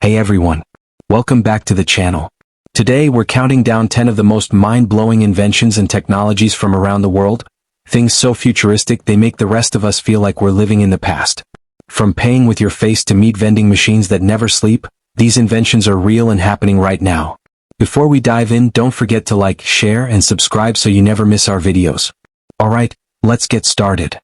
Hey everyone. Welcome back to the channel. Today we're counting down 10 of the most mind-blowing inventions and technologies from around the world. Things so futuristic they make the rest of us feel like we're living in the past. From paying with your face to meat vending machines that never sleep, these inventions are real and happening right now. Before we dive in, don't forget to like, share, and subscribe so you never miss our videos. Alright, let's get started.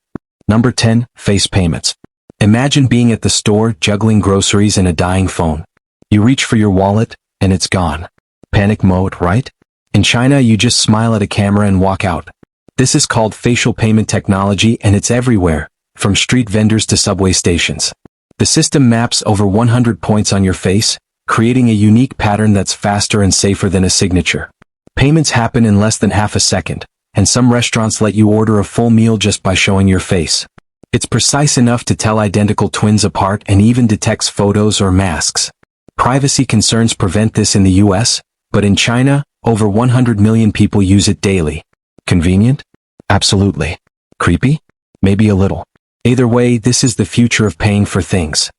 Number 10, face payments. Imagine being at the store, juggling groceries and a dying phone. You reach for your wallet, and it's gone. Panic mode, right? In China, you just smile at a camera and walk out. This is called facial payment technology, and it's everywhere, from street vendors to subway stations. The system maps over 100 points on your face, creating a unique pattern that's faster and safer than a signature. Payments happen in less than half a second, and some restaurants let you order a full meal just by showing your face. It's precise enough to tell identical twins apart and even detects photos or masks. Privacy concerns prevent this in the US, but in China, over 100 million people use it daily. Convenient? Absolutely. Creepy? Maybe a little. Either way, this is the future of paying for things.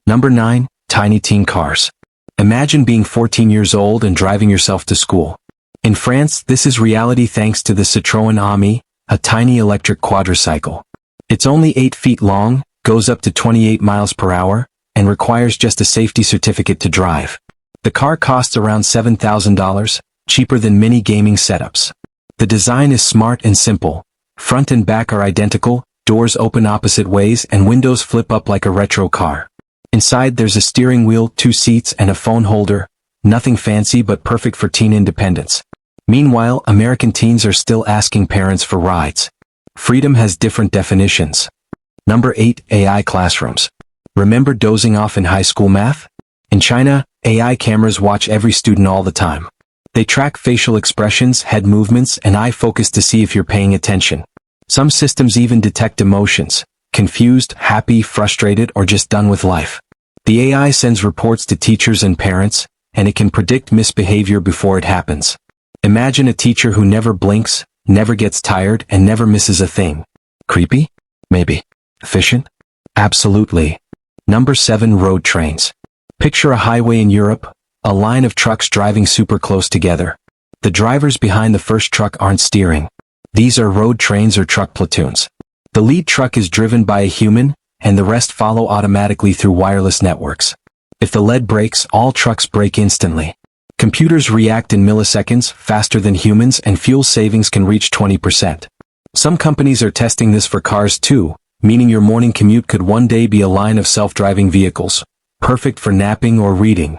Number 9, tiny teen cars. Imagine being 14 years old and driving yourself to school. In France, this is reality thanks to the Citroën Ami, a tiny electric quadricycle. It's only 8 feet long, goes up to 28 miles per hour, and requires just a safety certificate to drive. The car costs around $7,000, cheaper than many gaming setups. The design is smart and simple. Front and back are identical, doors open opposite ways and windows flip up like a retro car. Inside there's a steering wheel, 2 seats and a phone holder. Nothing fancy but perfect for teen independence. Meanwhile, American teens are still asking parents for rides. Freedom has different definitions. Number 8, AI classrooms. Remember dozing off in high school math? In China, AI cameras watch every student all the time. They track facial expressions, head movements, and eye focus to see if you're paying attention. Some systems even detect emotions: confused, happy, frustrated, or just done with life. The AI sends reports to teachers and parents, and it can predict misbehavior before it happens. Imagine a teacher who never blinks, never gets tired, and never misses a thing. Creepy? Maybe. Efficient? Absolutely. Number 7, road trains. Picture a highway in Europe, a line of trucks driving super close together. The drivers behind the first truck aren't steering. These are road trains or truck platoons. The lead truck is driven by a human, and the rest follow automatically through wireless networks. If the lead breaks, all trucks brake instantly. Computers react in milliseconds, faster than humans, and fuel savings can reach 20%. Some companies are testing this for cars too, meaning your morning commute could one day be a line of self-driving vehicles, perfect for napping or reading.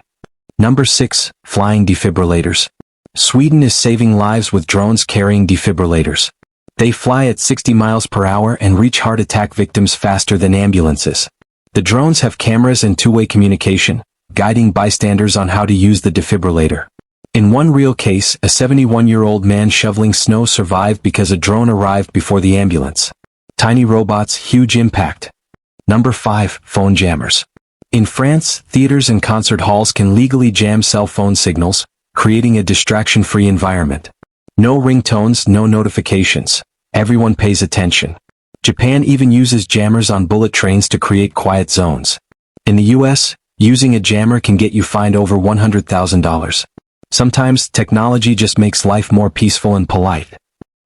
Number 6, flying defibrillators. Sweden is saving lives with drones carrying defibrillators. They fly at 60 miles per hour and reach heart attack victims faster than ambulances. The drones have cameras and two-way communication, guiding bystanders on how to use the defibrillator. In one real case, a 71-year-old man shoveling snow survived because a drone arrived before the ambulance. Tiny robots, huge impact. Number 5, phone jammers. In France, theaters and concert halls can legally jam cell phone signals, creating a distraction-free environment. No ringtones, no notifications. Everyone pays attention. Japan even uses jammers on bullet trains to create quiet zones. In the US, using a jammer can get you fined over $100,000. Sometimes, technology just makes life more peaceful and polite.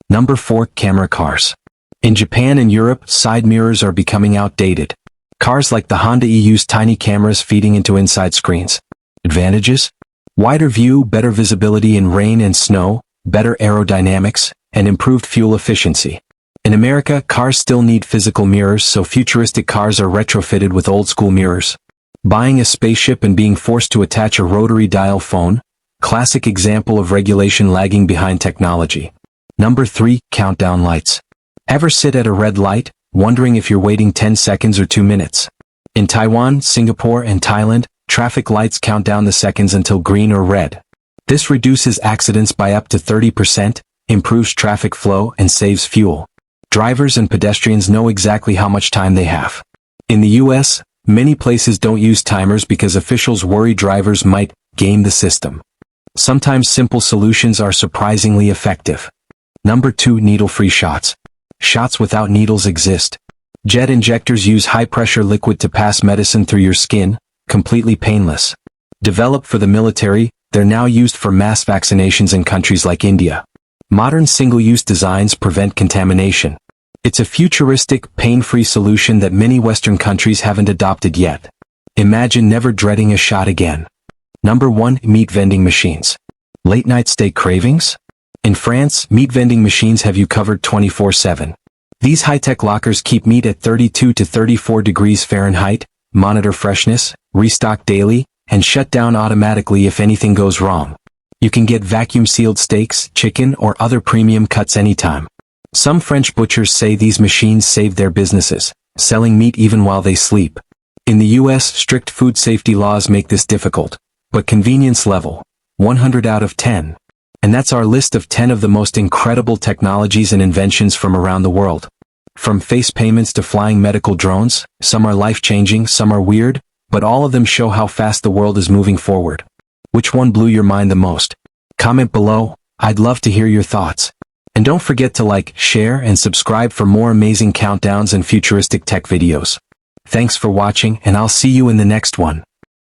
Number 4, camera cars. In Japan and Europe, side mirrors are becoming outdated. Cars like the Honda E use tiny cameras feeding into inside screens. Advantages? Wider view, better visibility in rain and snow, better aerodynamics, and improved fuel efficiency. In America, cars still need physical mirrors, so futuristic cars are retrofitted with old-school mirrors. Buying a spaceship and being forced to attach a rotary dial phone? Classic example of regulation lagging behind technology. Number 3, countdown lights. Ever sit at a red light, wondering if you're waiting 10 seconds or 2 minutes? In Taiwan, Singapore, and Thailand, traffic lights count down the seconds until green or red. This reduces accidents by up to 30%, improves traffic flow, and saves fuel. Drivers and pedestrians know exactly how much time they have. In the US, many places don't use timers because officials worry drivers might game the system. Sometimes simple solutions are surprisingly effective. Number 2, needle-free shots. Shots without needles exist. Jet injectors use high-pressure liquid to pass medicine through your skin, completely painless. Developed for the military, they're now used for mass vaccinations in countries like India. Modern single-use designs prevent contamination. It's a futuristic, pain-free solution that many Western countries haven't adopted yet. Imagine never dreading a shot again. Number 1. Meat vending machines. Late-night steak cravings? In France, meat vending machines have you covered 24/7. These high-tech lockers keep meat at 32 to 34 degrees Fahrenheit, monitor freshness, restock daily, and shut down automatically if anything goes wrong. You can get vacuum-sealed steaks, chicken, or other premium cuts anytime. Some French butchers say these machines save their businesses, selling meat even while they sleep. In the US, strict food safety laws make this difficult, but convenience level, 100 out of 10. And that's our list of 10 of the most incredible technologies and inventions from around the world. From face payments to flying medical drones, some are life-changing, some are weird, but all of them show how fast the world is moving forward. Which one blew your mind the most? Comment below, I'd love to hear your thoughts. And don't forget to like, share, and subscribe for more amazing countdowns and futuristic tech videos. Thanks for watching, and I'll see you in the next one.